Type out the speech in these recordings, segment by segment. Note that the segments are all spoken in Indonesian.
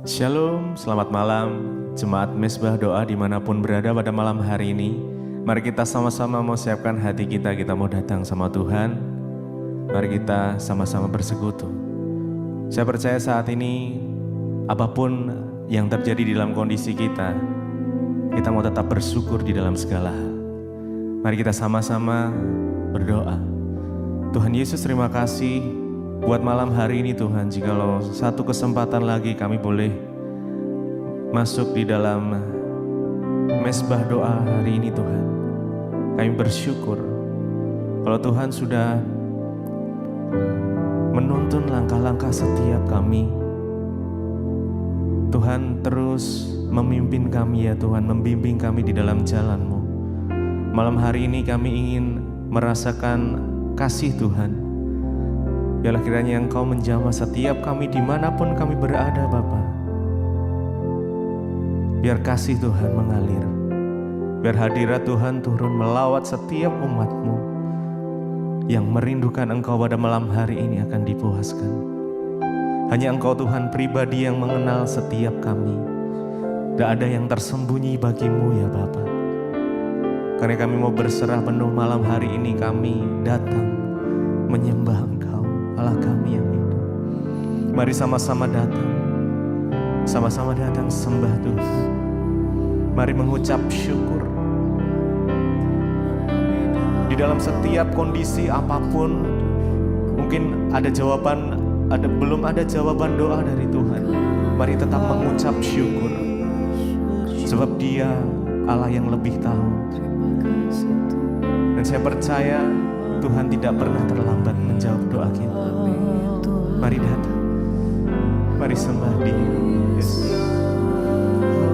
Shalom, selamat malam, Jemaat Mesbah Doa dimanapun berada pada malam hari ini. Mari kita sama-sama mau siapkan hati kita mau datang sama Tuhan. Mari kita sama-sama bersekutu. Saya percaya saat ini, apapun yang terjadi di dalam kondisi kita mau tetap bersyukur di dalam segala hal. Mari kita sama-sama berdoa. Tuhan Yesus, terima kasih buat malam hari ini Tuhan, jikalau satu kesempatan lagi kami boleh masuk di dalam mesbah doa hari ini Tuhan. Kami bersyukur kalau Tuhan sudah menuntun langkah-langkah setiap kami. Tuhan terus memimpin kami ya Tuhan, membimbing kami di dalam jalan-Mu. Malam hari ini kami ingin merasakan kasih Tuhan. Biarlah kiranya Engkau menjamah setiap kami dimanapun kami berada Bapa. Biar kasih Tuhan mengalir. Biar hadirat Tuhan turun melawat setiap umat-Mu yang merindukan Engkau pada malam hari ini akan dipuaskan. Hanya Engkau Tuhan pribadi yang mengenal setiap kami. Tidak ada yang tersembunyi bagi-Mu ya Bapa. Karena kami mau berserah penuh malam hari ini, kami datang menyembah Engkau, Allah kami yang hidup. Mari sama-sama datang sembah Tuhan. Mari mengucap syukur. Di dalam setiap kondisi apapun, mungkin ada jawaban, belum ada jawaban doa dari Tuhan. Mari tetap mengucap syukur. Sebab Dia Allah yang lebih tahu. Dan saya percaya Tuhan tidak pernah terlambat menjawab doa kita. Mari datang, mari sembah Dia. Yes.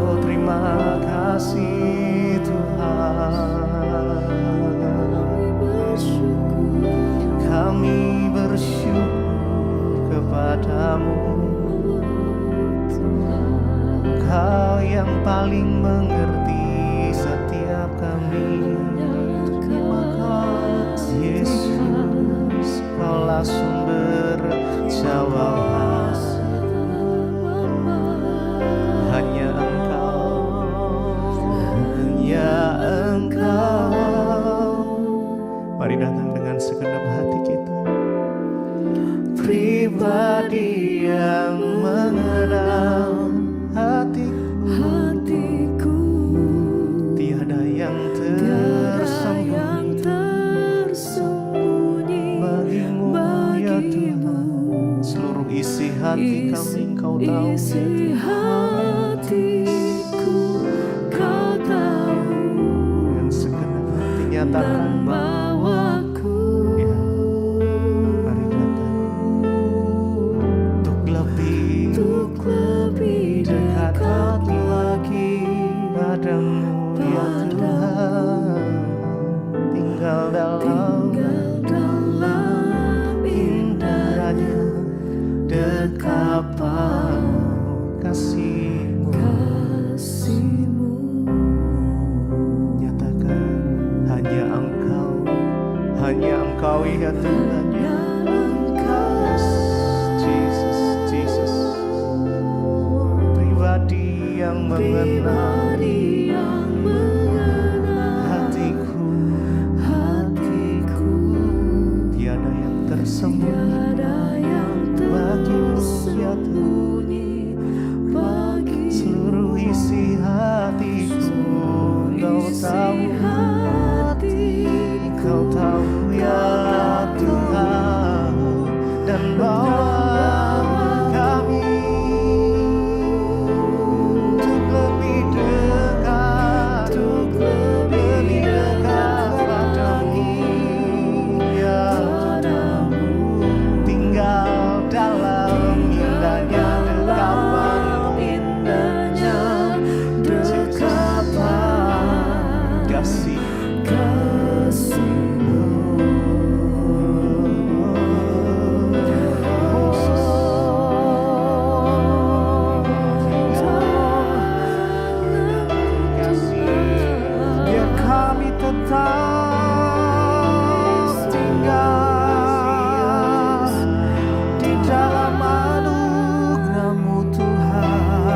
Oh, terima kasih Tuhan. Kami bersyukur kepadamu. Kau yang paling mengerti setiap kami. Yesus, Kaulah sumber jawaban. Hanya Engkau. Mari datang dengan segenap hati kita. Pribadi yang mengenal hatiku. Tiada yang tersembunyi bagimu ya Tuhan. Seluruh isi hati kami Kau tahu. Isi hatiku Kau tahu. Dengan segenap hati nyatakan bawaku. Ya, mari datang untuk lebih dekat lagi padamu ya Tuhan. Tinggal dalam indahnya dekapan kasih-Mu. Nyatakan hanya Engkau ya Tuhan. Jesus, pribadi yang mengenal hatiku. Tiada yang tersembunyi bagimu ya Tuhan. Seluruh isi hatiku Kau tahu ya Tuhan. Dan bawa kami untuk lebih dekat padamu ya Tuhan. Tinggal dalam indahnya dekapan kasih-Mu. Biar kami tetap tinggal di dalam anugerah-Mu Tuhan.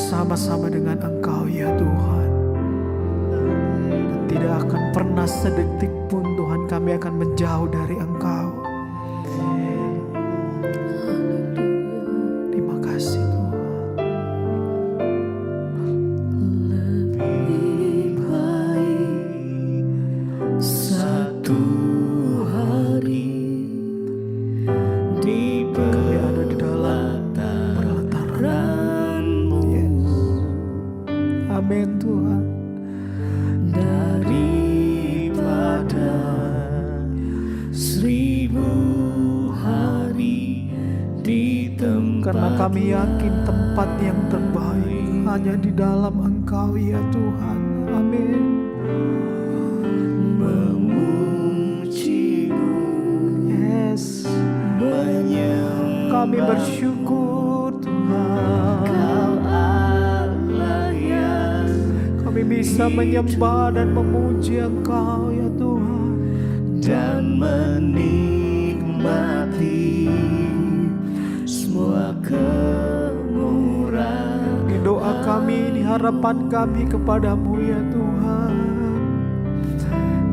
bersama-sama dengan Engkau ya Tuhan. Dan tidak akan pernah sedetik pun Tuhan kami akan menjauh dari Engkau. Terima kasih Tuhan. Lebih baik satu hari di Kami ada di dalam pelataran-Mu. Yes. Amin Tuhan. Daripada 1000 hari di tempat Karena kami yakin tempat yang terbaik hanya di dalam Engkau ya Tuhan. Amin. memuji-Mu, Yes. menyembah Kami bersyukur Tuhan. Kau Allah yang Kami bisa menyembah dan memuji Engkau ya Tuhan. dan menikmati semua kemurahan. Di doa kami, di harapan kami kepadamu ya Tuhan.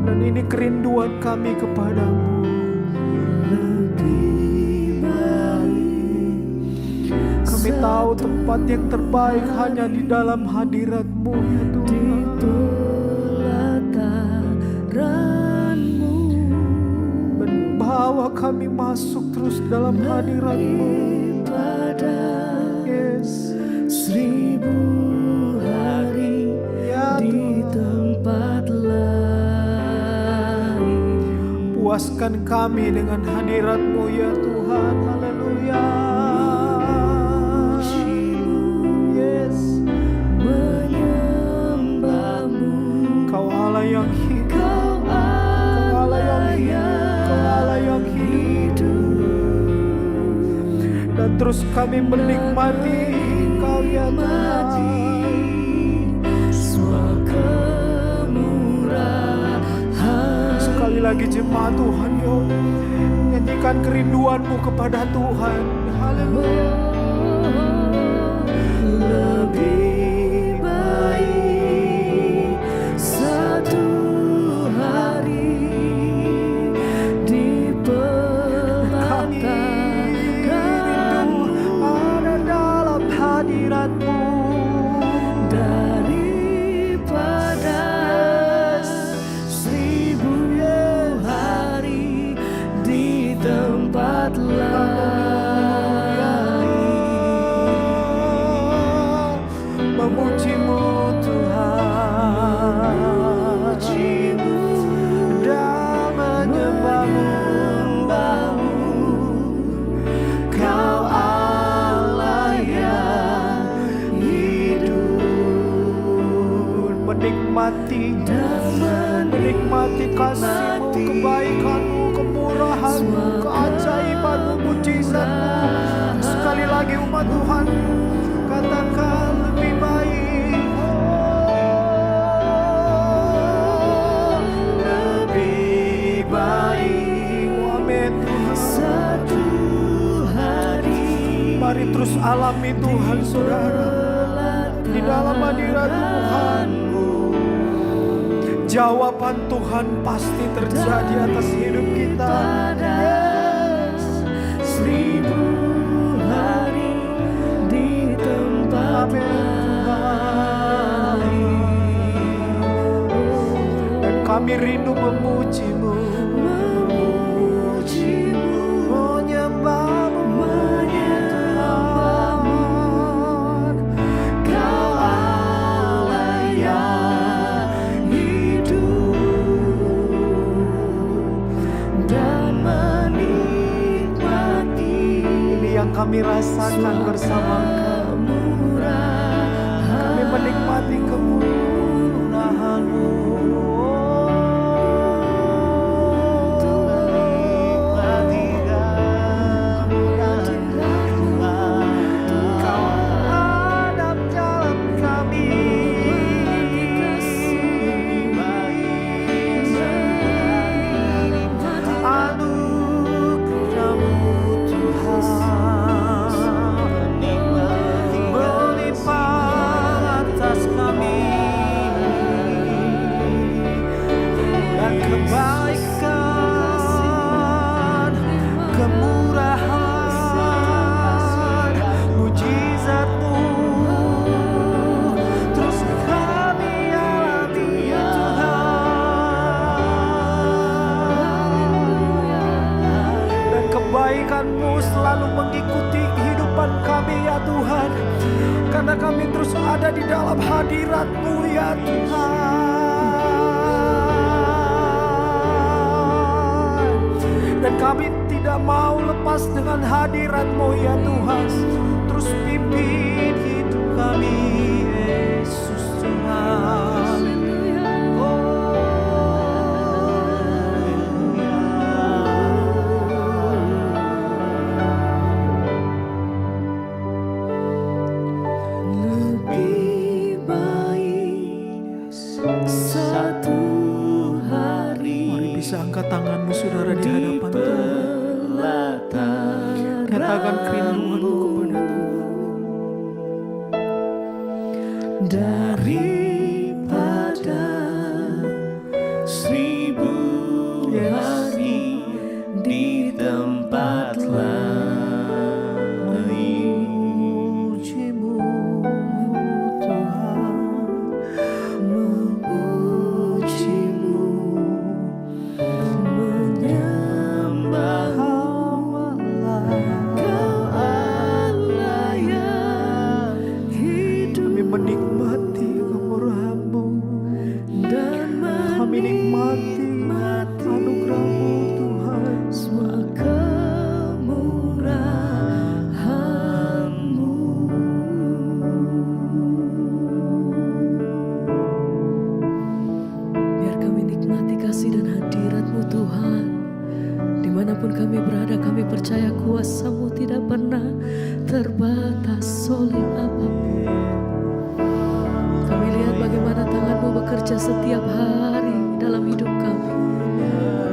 Dan ini kerinduan kami kepadamu. Lebih baik Kami tahu tempat yang terbaik hanya di dalam hadirat-Mu ya Tuhan. pelataran-Mu, Bawa kami masuk terus dalam hadirat-Mu. pada Yes. 1000 hari Ya di Tuhan. tempat lain. Puaskan kami dengan hadirat-Mu ya Tuhan. Haleluya. Yes. Menyembah-Mu, Kau Allah yang hidup. Kau Kau Allah yang hidup. Kau Allah yang hidup. Dan terus kami menikmati Engkau ya Tuhan. semua kemurahan. Sekali lagi jemaat Tuhan yuk, nyanyikan kerinduan-Mu kepada Tuhan. Haleluya. Lebih baik satu hari di Kami rindu ada dalam hadirat-Mu. daripada 1000 hari di tempat lain. Memuji-Mu Tuhan, dan menyembah-Mu. Kau Allah yang hidup, Menikmati dan menikmati kasih-Mu, kebaikan-Mu, kemurahan-Mu, keajaiban-Mu, mujizat-Mu. Sekali lagi umat Tuhan katakan lebih baik. lebih baik Amin Tuhan. satu hari Mari terus alami Tuhan saudara di dalam hadirat Tuhan. Jawaban Tuhan pasti terjadi atas hidup kita. pada 1000 hari di tempat Amin Tuhan. Dan kami rindu memuji-Mu, memuji-Mu, menyembah-Mu, menyembah-Mu. Kau Allah yang hidup dan menikmati Ini yang kami rasakan bersama. Kami menikmati kemurahan-Mu. Kau ada dalam kami. Anugerah-Mu Tuhan melimpah Karena kami terus ada di dalam hadirat-Mu ya Tuhan. Dan kami tidak mau lepas dengan hadirat-Mu ya Tuhan. Terus pimpin hidup kami Yesus Tuhan. Lebih baik satu hari. Mari bisa angkat tanganmu saudara di hadapan Tuhan. Katakan kerinduanmu kepada Tuhan. Daripada 1000 hari di tempat lain. Memuji-Mu Tuhan, Memuji-Mu, menyembah-Mu, Kau Allah yang hidup kami menikmati kemurahan-Mu, dan kami nikmati anugerah-Mu Tuhan. semua kemurahan-Mu. Biar kami nikmati kasih dan hadirat-Mu Tuhan. Dimanapun kami berada, kami percaya kuasa-Mu tidak pernah terbatas oleh apapun. Kami lihat bagaimana tangan-Mu bekerja setiap hari dalam hidup kami.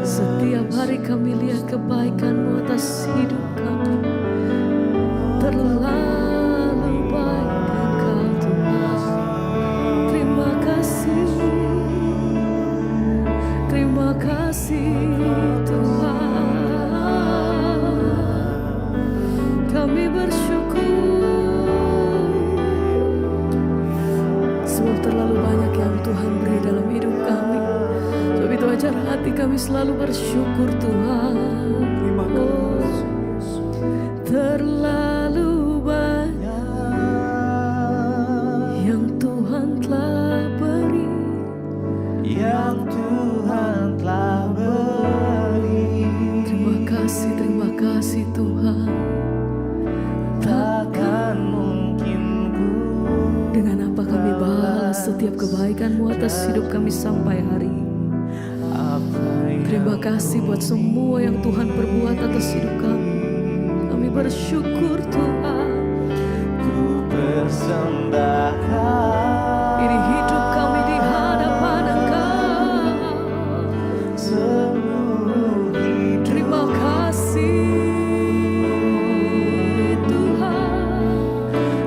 Setiap hari kami lihat kebaikan-Mu atas hidup kami. Terlalu baik Engkau Tuhan. Terima kasih. Terima kasih Tuhan. Kami bersyukur. Sebab terlalu banyak yang Tuhan beri dalam hidup kami. Sebab itu ajar hati kami selalu bersyukur Tuhan. Terima kasih. Terlalu banyak yang Tuhan telah beri. Yang Tuhan telah beri. Terima kasih Tuhan. Takkan mungkin ku. Dengan apa kami balas setiap kebaikan-Mu atas hidup kami sampai hari ini. Terima kasih buat semua yang Tuhan perbuat atas hidup kami. Kami bersyukur Tuhan. Ku persembahkan Ini hidup kami di hadapan Engkau. seluruh hidup. Terima kasih Tuhan.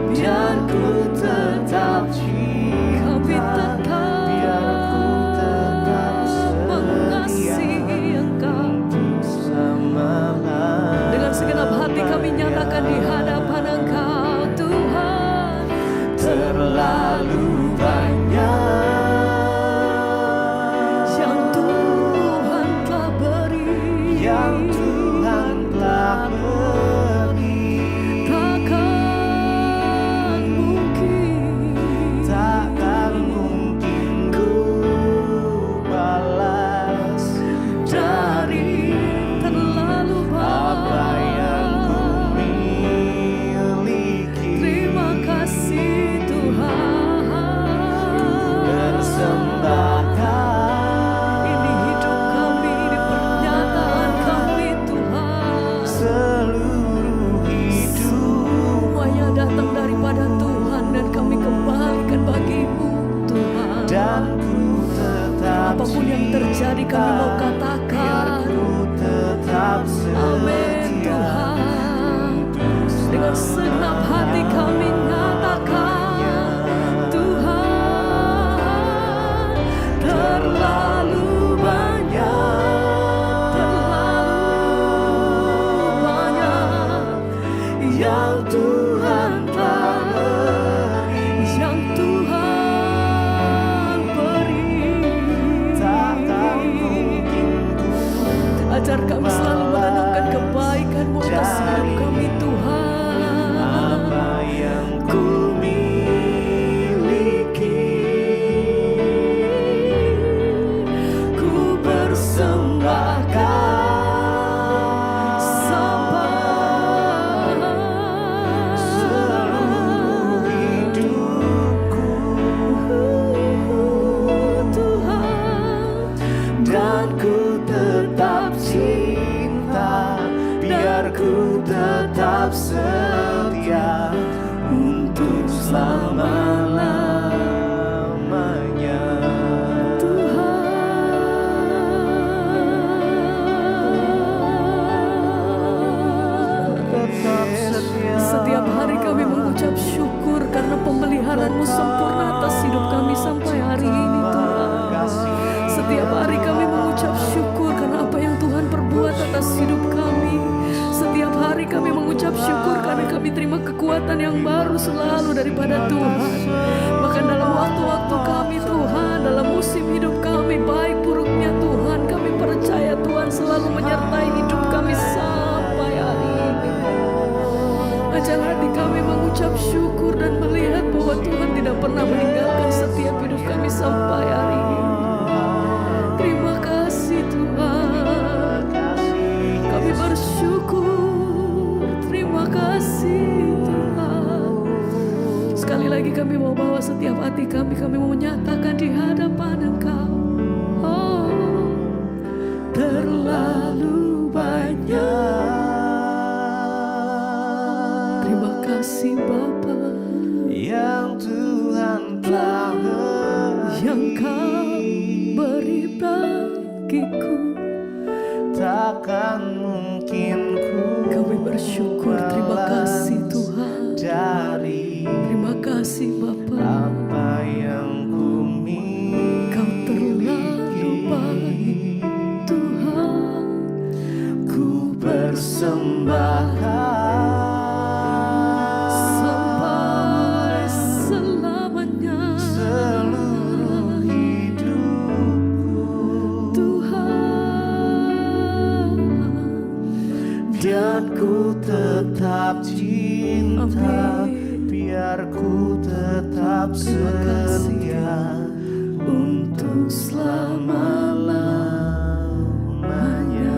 Biar ku tetap cinta, kami tetap mengasihi Engkau. Dengan segenap hati kami nyatakan di hadapan Engkau Tuhan. Terlalu banyak Yang Tuhan telah beri. yang Tuhan telah beri. Takkan mungkin ku balas dari terlalu apa yang ku banyak. miliki. Terima kasih Tuhan. Persembahkan Ini hidup kami, ini pernyataan kami Tuhan. seluruh hidup. Semuanya datang daripada Tuhan dan kami kembalikan bagi-Mu Tuhan. Dan ku tetap Apapun yang terjadi kami mau katakan ku tetap amin Tuhan. Dengan segenap hati kami nyatakan Tuhan. Terlalu banyak yang Tuhan telah beri. Yang Tuhan beri. Takkan mungkin ku Ajar kami selalu merenungkan kebaikan-Mu atas hidup kami Tuhan. selama-lamanya. Setiap hari kami mengucap syukur karena pemeliharaan-Mu sempurna atas hidup kami sampai hari ini Tuhan. Setiap hari kami mengucap syukur karena apa yang Tuhan perbuat atas hidup kami. Setiap hari kami mengucap syukur karena kami terima kekuatan yang baru selalu daripada Tuhan. Bahkan dalam waktu-waktu kami Tuhan, dalam musim hidup kami, baik buruknya Tuhan, kami percaya Tuhan selalu menyertai hidup kami sampai hari ini. Ajar hati kami mengucap syukur dan melihat bahwa Tuhan tidak pernah meninggalkan setiap hidup kami sampai hari ini. Terima kasih Tuhan. Kami bersyukur. Terima kasih Tuhan. Sekali lagi kami mau bawa setiap hati kami mau menyatakan di hadapan Engkau. Oh, terlalu banyak. Terima kasih Bapa Yang Tuhan telah yang Kau beri bagiku. takkan mungkin ku Kami bersyukur. Terima kasih Tuhan. dari Terima kasih Bapa. apa yang ku Kau terlalu miliki. baik Tuhan. Ku persembahkan Sampai selamanya seluruh hidupku Tuhan. dan ku tetap cinta. Amin. Biar ku tetap Terima kasih, setia untuk selama-lamanya.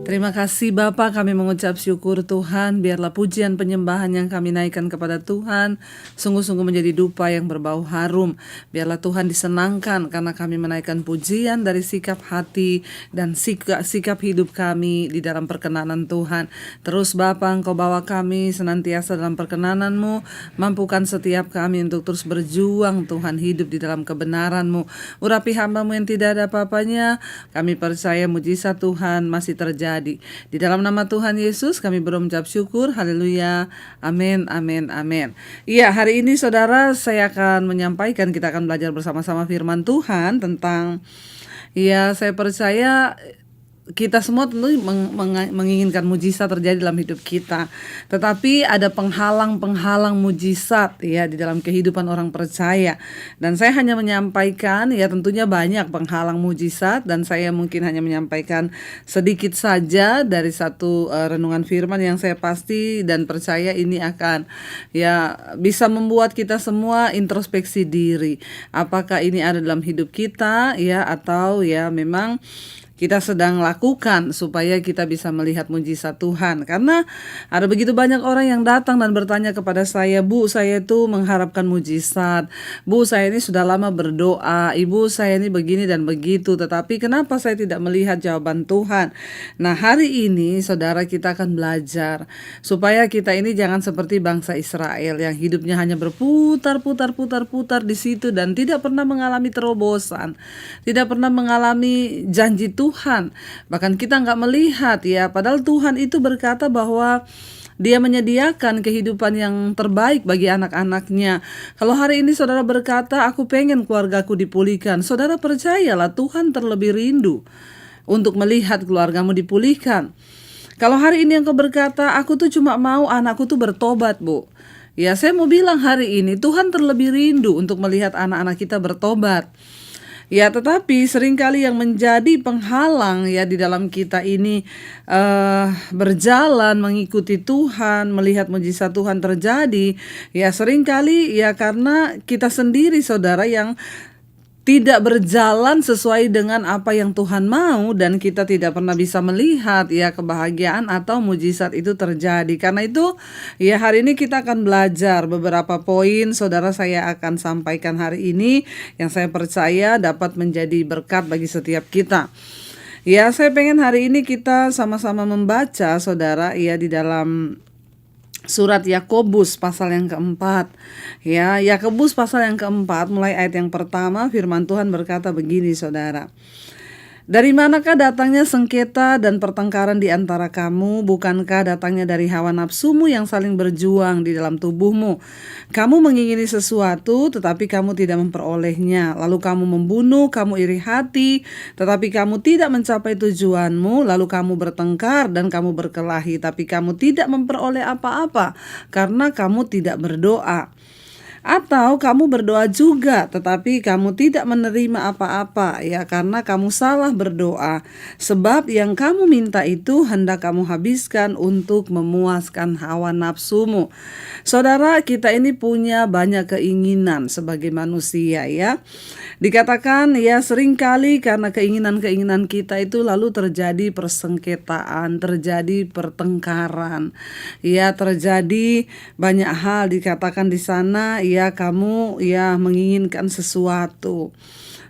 Terima kasih Bapa, kami mengucap syukur Tuhan. Biarlah pujian penyembahan yang kami naikkan kepada Tuhan sungguh-sungguh menjadi dupa yang berbau harum. Biarlah Tuhan disenangkan karena kami menaikkan pujian dari sikap hati dan sikap hidup kami di dalam perkenanan Tuhan. Terus Bapa, Engkau bawa kami senantiasa dalam perkenanan-Mu. Mampukan setiap kami untuk terus berjuang Tuhan, hidup di dalam kebenaran-Mu. Urapi hamba-Mu yang tidak ada apa-apanya. Kami percaya mujizat Tuhan masih terjadi. Di dalam nama Tuhan Yesus kami berucap syukur. Haleluya. Amin, amin, amin. Iya, hari ini saudara saya akan menyampaikan, kita akan belajar bersama-sama firman Tuhan tentang, ya saya percaya kita semua tentu menginginkan mujizat terjadi dalam hidup kita. Tetapi ada penghalang-penghalang mujizat ya di dalam kehidupan orang percaya. Dan saya hanya menyampaikan, ya tentunya banyak penghalang mujizat, dan saya mungkin hanya menyampaikan sedikit saja dari satu renungan firman yang saya pasti dan percaya ini akan ya bisa membuat kita semua introspeksi diri. Apakah ini ada dalam hidup kita ya, atau ya memang kita sedang lakukan supaya kita bisa melihat mujizat Tuhan. Karena ada begitu banyak orang yang datang dan bertanya kepada saya, Bu, saya itu mengharapkan mujizat. Bu, saya ini sudah lama berdoa. Ibu, saya ini begini dan begitu. Tetapi kenapa saya tidak melihat jawaban Tuhan? Nah, hari ini saudara kita akan belajar supaya kita ini jangan seperti bangsa Israel yang hidupnya hanya berputar-putar di situ dan tidak pernah mengalami terobosan, tidak pernah mengalami janji Tuhan. Bahkan kita nggak melihat ya, padahal Tuhan itu berkata bahwa Dia menyediakan kehidupan yang terbaik bagi anak-anaknya. Kalau hari ini saudara berkata, aku pengen keluargaku dipulihkan, saudara percayalah Tuhan terlebih rindu untuk melihat keluargamu dipulihkan. Kalau hari ini engkau berkata, aku tuh cuma mau anakku tuh bertobat, Bu. Ya, saya mau bilang hari ini Tuhan terlebih rindu untuk melihat anak-anak kita bertobat. Ya, tetapi seringkali yang menjadi penghalang ya di dalam kita ini berjalan mengikuti Tuhan, melihat mujizat Tuhan terjadi, ya seringkali ya karena kita sendiri saudara yang tidak berjalan sesuai dengan apa yang Tuhan mau, dan kita tidak pernah bisa melihat ya kebahagiaan atau mujizat itu terjadi. Karena itu ya hari ini kita akan belajar beberapa poin saudara, saya akan sampaikan hari ini yang saya percaya dapat menjadi berkat bagi setiap kita. Ya, saya pengen hari ini kita sama-sama membaca, saudara, ya di dalam surat Yakobus pasal yang keempat. Ya, Yakobus pasal yang keempat, mulai ayat yang pertama, firman Tuhan berkata begini, saudara. Dari manakah datangnya sengketa dan pertengkaran di antara kamu? Bukankah datangnya dari hawa nafsumu yang saling berjuang di dalam tubuhmu? Kamu mengingini sesuatu, tetapi kamu tidak memperolehnya. Lalu kamu membunuh, kamu iri hati, tetapi kamu tidak mencapai tujuanmu. Lalu kamu bertengkar dan kamu berkelahi, tapi kamu tidak memperoleh apa-apa, karena kamu tidak berdoa. Atau kamu berdoa juga, tetapi kamu tidak menerima apa-apa, ya, karena kamu salah berdoa. Sebab yang kamu minta itu hendak kamu habiskan untuk memuaskan hawa nafsumu. Saudara, kita ini punya banyak keinginan sebagai manusia, ya. Dikatakan ya seringkali karena keinginan-keinginan kita itu lalu terjadi persengketaan, terjadi pertengkaran. Ya, terjadi banyak hal dikatakan di sana, ya kamu ya menginginkan sesuatu.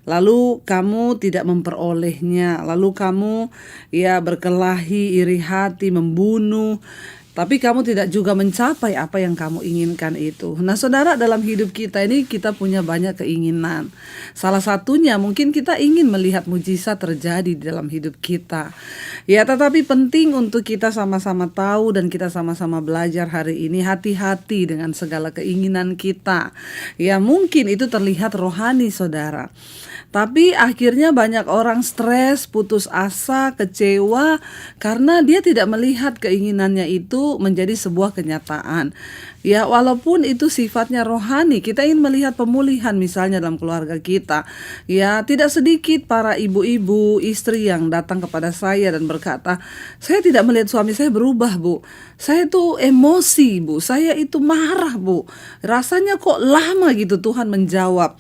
Lalu kamu tidak memperolehnya, lalu kamu ya berkelahi, iri hati, membunuh, tapi kamu tidak juga mencapai apa yang kamu inginkan itu. Nah, saudara, dalam hidup kita ini kita punya banyak keinginan. Salah satunya mungkin kita ingin melihat mujizat terjadi di dalam hidup kita. Ya, tetapi penting untuk kita sama-sama tahu dan kita sama-sama belajar hari ini, hati-hati dengan segala keinginan kita. Ya, mungkin itu terlihat rohani, saudara. Tapi akhirnya banyak orang stres, putus asa, kecewa karena dia tidak melihat keinginannya itu menjadi sebuah kenyataan. Ya, walaupun itu sifatnya rohani, kita ingin melihat pemulihan misalnya dalam keluarga kita. Ya, tidak sedikit para ibu-ibu, istri yang datang kepada saya dan berkata, "Saya tidak melihat suami saya berubah, Bu. Saya tuh emosi, Bu. Saya itu marah, Bu. Rasanya kok lama gitu." Tuhan menjawab.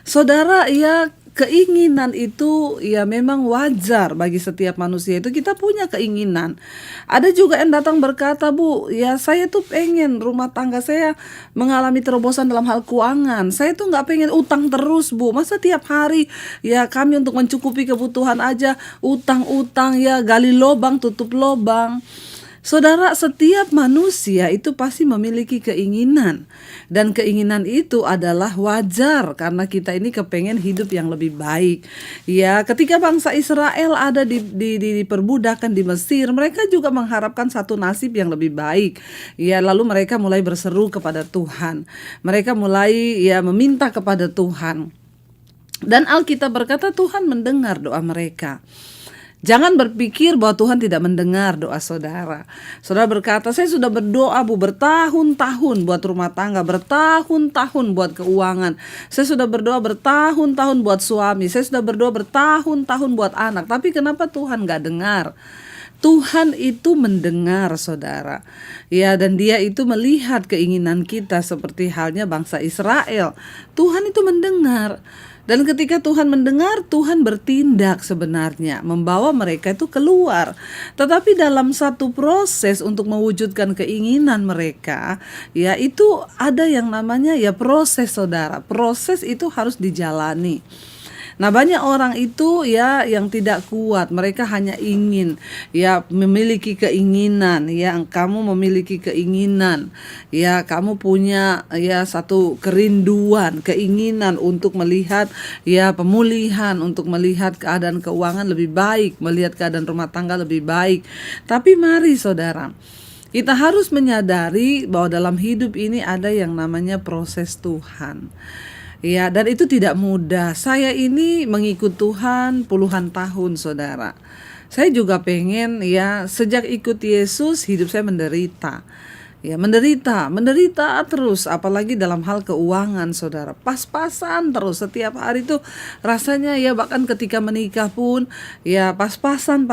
Saudara, ya, keinginan itu ya memang wajar bagi setiap manusia, itu kita punya keinginan. Ada juga yang datang berkata, "Bu, ya saya tuh pengen rumah tangga saya mengalami terobosan dalam hal keuangan. Saya tuh nggak pengen utang terus, Bu. Masa tiap hari ya kami untuk mencukupi kebutuhan aja utang-utang, ya gali lubang tutup lubang." Saudara, setiap manusia itu pasti memiliki keinginan. Dan keinginan itu adalah wajar karena kita ini kepengen hidup yang lebih baik. Ya, ketika bangsa Israel ada di perbudakan di Mesir, mereka juga mengharapkan satu nasib yang lebih baik. Ya, lalu mereka mulai berseru kepada Tuhan. Mereka mulai ya meminta kepada Tuhan. Dan Alkitab berkata Tuhan mendengar doa mereka. Jangan berpikir bahwa Tuhan tidak mendengar doa saudara. Saudara berkata, "Saya sudah berdoa, Bu, bertahun-tahun buat rumah tangga, bertahun-tahun buat keuangan. Saya sudah berdoa bertahun-tahun buat suami. Saya sudah berdoa bertahun-tahun buat anak. Tapi kenapa Tuhan gak dengar?" Tuhan itu mendengar, saudara. Ya, dan Dia itu melihat keinginan kita seperti halnya bangsa Israel. Tuhan itu mendengar. Dan ketika Tuhan mendengar, Tuhan bertindak sebenarnya, membawa mereka itu keluar. Tetapi dalam satu proses untuk mewujudkan keinginan mereka, ya itu ada yang namanya ya proses, saudara. Proses itu harus dijalani. Nah, banyak orang itu ya yang tidak kuat, mereka hanya ingin ya memiliki keinginan, ya kamu memiliki keinginan, ya kamu punya ya satu kerinduan, keinginan untuk melihat ya pemulihan, untuk melihat keadaan keuangan lebih baik, melihat keadaan rumah tangga lebih baik. Tapi mari saudara, kita harus menyadari bahwa dalam hidup ini ada yang namanya proses Tuhan. Ya, dan itu tidak mudah. Saya ini mengikut Tuhan puluhan tahun, saudara. Saya juga pengen ya sejak ikut Yesus hidup saya menderita. Ya, menderita terus, apalagi dalam hal keuangan, saudara. Pas-pasan terus setiap hari tuh rasanya ya, bahkan ketika menikah pun ya pas-pasan.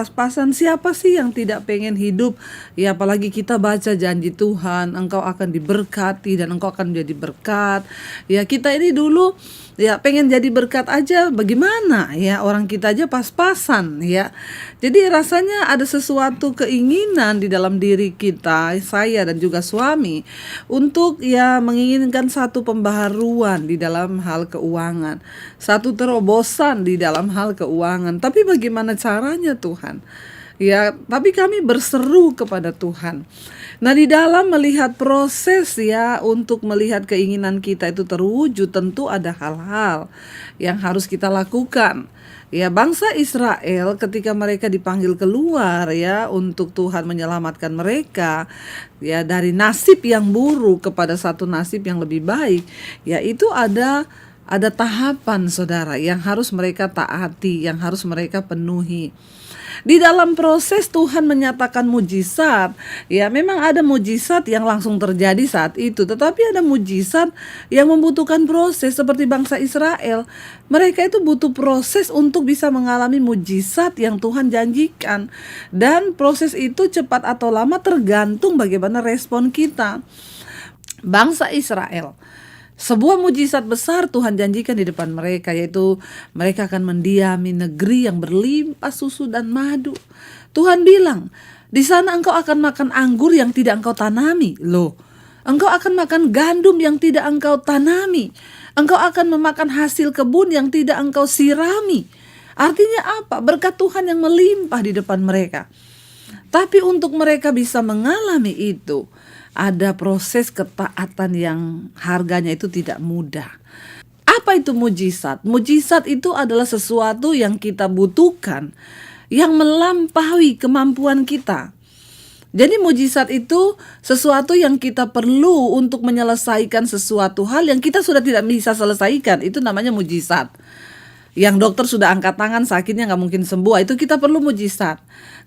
Siapa sih yang tidak pengen hidup? Ya, apalagi kita baca janji Tuhan, engkau akan diberkati dan engkau akan menjadi berkat. Ya, kita ini dulu ya pengen jadi berkat aja, bagaimana ya, orang kita aja pas-pasan ya. Jadi rasanya ada sesuatu keinginan di dalam diri kita, saya dan juga juga suami untuk ya menginginkan satu pembaharuan di dalam hal keuangan, satu terobosan di dalam hal keuangan. Tapi bagaimana caranya Tuhan? Ya, tapi kami berseru kepada Tuhan. Nah, di dalam melihat proses ya untuk melihat keinginan kita itu terwujud, tentu ada hal-hal yang harus kita lakukan. Ya, bangsa Israel ketika mereka dipanggil keluar ya untuk Tuhan menyelamatkan mereka ya dari nasib yang buruk kepada satu nasib yang lebih baik, ya itu ada tahapan saudara yang harus mereka taati, yang harus mereka penuhi. Di dalam proses Tuhan menyatakan mujizat, ya memang ada mujizat yang langsung terjadi saat itu, tetapi ada mujizat yang membutuhkan proses seperti bangsa Israel. Mereka itu butuh proses untuk bisa mengalami mujizat yang Tuhan janjikan. Dan proses itu cepat atau lama tergantung bagaimana respon kita. Bangsa Israel, sebuah mujizat besar Tuhan janjikan di depan mereka, yaitu mereka akan mendiami negeri yang berlimpah susu dan madu. Tuhan bilang, di sana engkau akan makan anggur yang tidak engkau tanami. Loh, engkau akan makan gandum yang tidak engkau tanami. Engkau akan memakan hasil kebun yang tidak engkau sirami. Artinya apa? Berkat Tuhan yang melimpah di depan mereka. Tapi untuk mereka bisa mengalami itu, ada proses ketaatan yang harganya itu tidak mudah. Apa itu mujizat? Mujizat itu adalah sesuatu yang kita butuhkan, yang melampaui kemampuan kita. Jadi mujizat itu sesuatu yang kita perlu untuk menyelesaikan sesuatu hal yang kita sudah tidak bisa selesaikan. Itu namanya mujizat. Yang dokter sudah angkat tangan, sakitnya gak mungkin sembuh, itu kita perlu mujizat.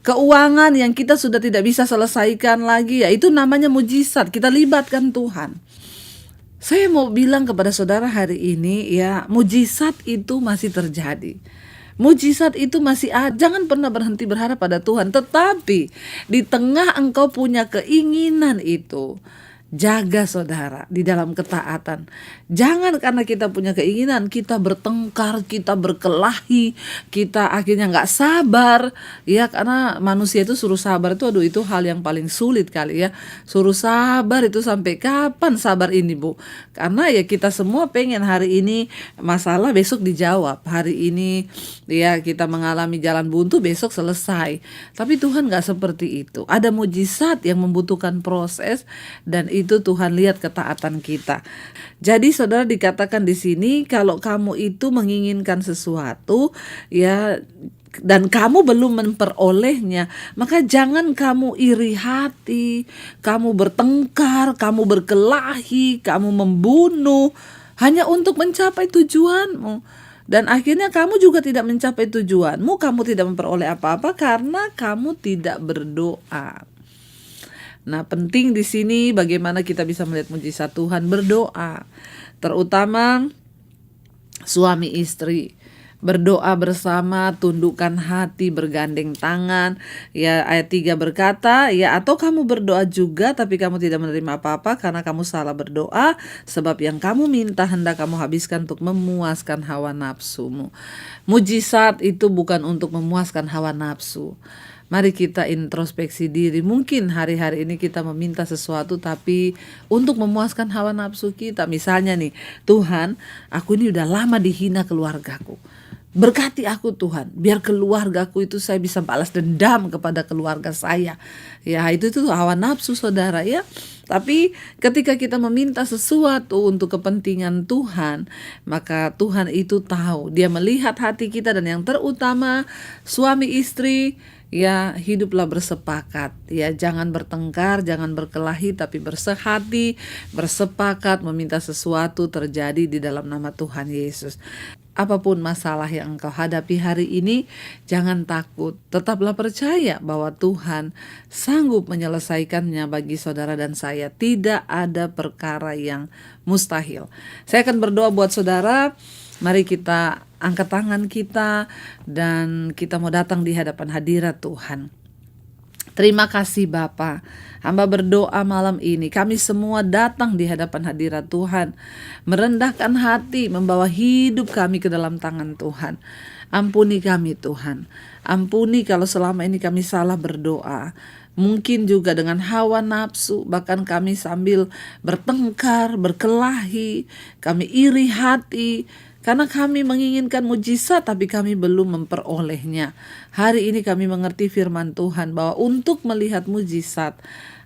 Keuangan yang kita sudah tidak bisa selesaikan lagi, ya itu namanya mujizat. Kita libatkan Tuhan. Saya mau bilang kepada saudara hari ini, ya mujizat itu masih terjadi. Mujizat itu masih ada. Jangan pernah berhenti berharap pada Tuhan. Tetapi di tengah engkau punya keinginan itu, jaga saudara di dalam ketaatan. Jangan karena kita punya keinginan kita bertengkar, kita berkelahi, kita akhirnya gak sabar. Ya karena manusia itu suruh sabar itu, aduh itu hal yang paling sulit kali ya. Suruh sabar itu sampai kapan sabar ini Bu? Karena ya kita semua pengen hari ini masalah besok dijawab. Hari ini ya kita mengalami jalan buntu, besok selesai. Tapi Tuhan gak seperti itu. Ada mujizat yang membutuhkan proses, dan itu Tuhan lihat ketaatan kita. Jadi saudara, dikatakan di sini kalau kamu itu menginginkan sesuatu ya dan kamu belum memperolehnya, maka jangan kamu iri hati, kamu bertengkar, kamu berkelahi, kamu membunuh hanya untuk mencapai tujuanmu. Dan akhirnya kamu juga tidak mencapai tujuanmu, kamu tidak memperoleh apa-apa karena kamu tidak berdoa. Nah, penting di sini bagaimana kita bisa melihat mujizat Tuhan, berdoa. Terutama suami istri, berdoa bersama, tundukkan hati, bergandeng tangan. Ya, ayat 3 berkata, ya atau kamu berdoa juga tapi kamu tidak menerima apa-apa karena kamu salah berdoa, sebab yang kamu minta hendak kamu habiskan untuk memuaskan hawa nafsumu. Mujizat itu bukan untuk memuaskan hawa nafsu. Mari kita introspeksi diri. Mungkin hari-hari ini kita meminta sesuatu tapi untuk memuaskan hawa nafsu kita. Misalnya nih, Tuhan, aku ini udah lama dihina keluargaku. Berkati aku Tuhan, biar keluargaku itu saya bisa balas dendam kepada keluarga saya. Ya itu hawa nafsu saudara ya. Tapi ketika kita meminta sesuatu untuk kepentingan Tuhan, maka Tuhan itu tahu. Dia melihat hati kita, dan yang terutama suami istri, ya hiduplah bersepakat. Ya jangan bertengkar, jangan berkelahi, tapi bersehati, bersepakat meminta sesuatu terjadi di dalam nama Tuhan Yesus. Apapun masalah yang engkau hadapi hari ini, jangan takut. Tetaplah percaya bahwa Tuhan sanggup menyelesaikannya bagi saudara dan saya. Tidak ada perkara yang mustahil. Saya akan berdoa buat saudara. Mari kita angkat tangan kita dan kita mau datang di hadapan hadirat Tuhan. Terima kasih Bapa. Hamba berdoa malam ini kami semua datang di hadapan hadirat Tuhan, merendahkan hati, membawa hidup kami ke dalam tangan Tuhan. Ampuni kami Tuhan. Ampuni kalau selama ini kami salah berdoa. mungkin juga dengan hawa nafsu, bahkan kami sambil bertengkar, berkelahi, kami iri hati, karena kami menginginkan mujizat tapi kami belum memperolehnya. Hari ini kami mengerti firman Tuhan bahwa untuk melihat mujizat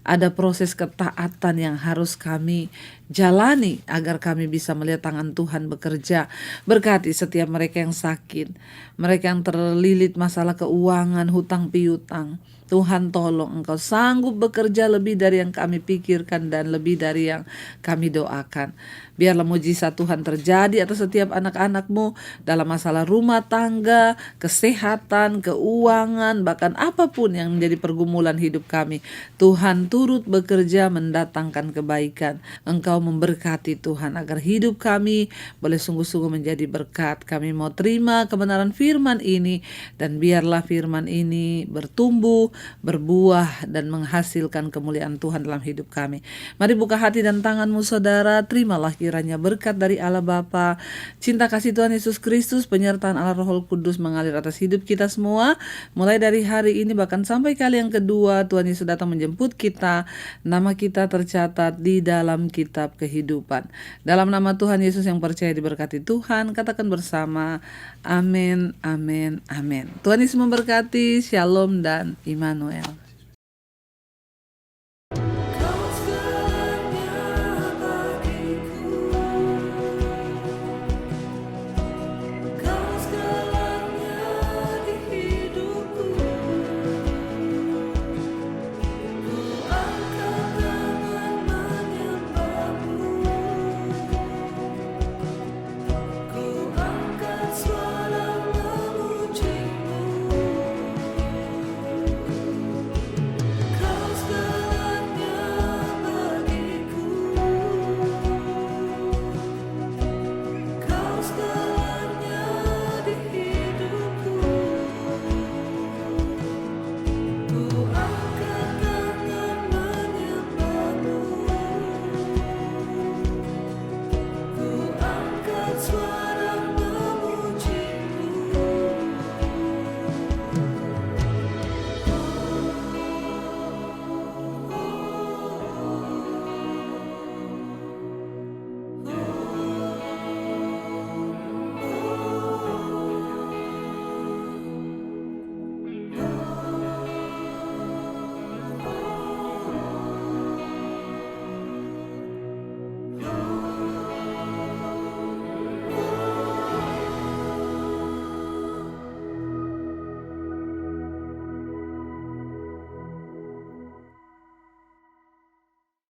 ada proses ketaatan yang harus kami jalani agar kami bisa melihat tangan Tuhan bekerja. Berkati setiap mereka yang sakit, mereka yang terlilit masalah keuangan, hutang piutang. Tuhan tolong Engkau sanggup bekerja lebih dari yang kami pikirkan dan lebih dari yang kami doakan. Biarlah mujizat Tuhan terjadi atas setiap anak-anak-Mu dalam masalah rumah tangga, kesehatan, keuangan, bahkan apapun yang menjadi pergumulan hidup kami. Tuhan turut bekerja mendatangkan kebaikan. Engkau memberkati Tuhan agar hidup kami boleh sungguh-sungguh menjadi berkat. Kami mau terima kebenaran firman ini dan biarlah firman ini bertumbuh, berbuah dan menghasilkan kemuliaan Tuhan dalam hidup kami. Mari buka hati dan tangan-Mu saudara, terimalah kiranya berkat dari Allah Bapa, cinta kasih Tuhan Yesus Kristus, penyertaan Allah Roh Kudus mengalir atas hidup kita semua. Mulai dari hari ini bahkan sampai kali yang kedua Tuhan Yesus datang menjemput kita, nama kita tercatat di dalam kitab kehidupan. Dalam nama Tuhan Yesus yang percaya diberkati Tuhan, katakan bersama, amin, amin, amin. Tuhan Yesus memberkati, shalom dan Immanuel.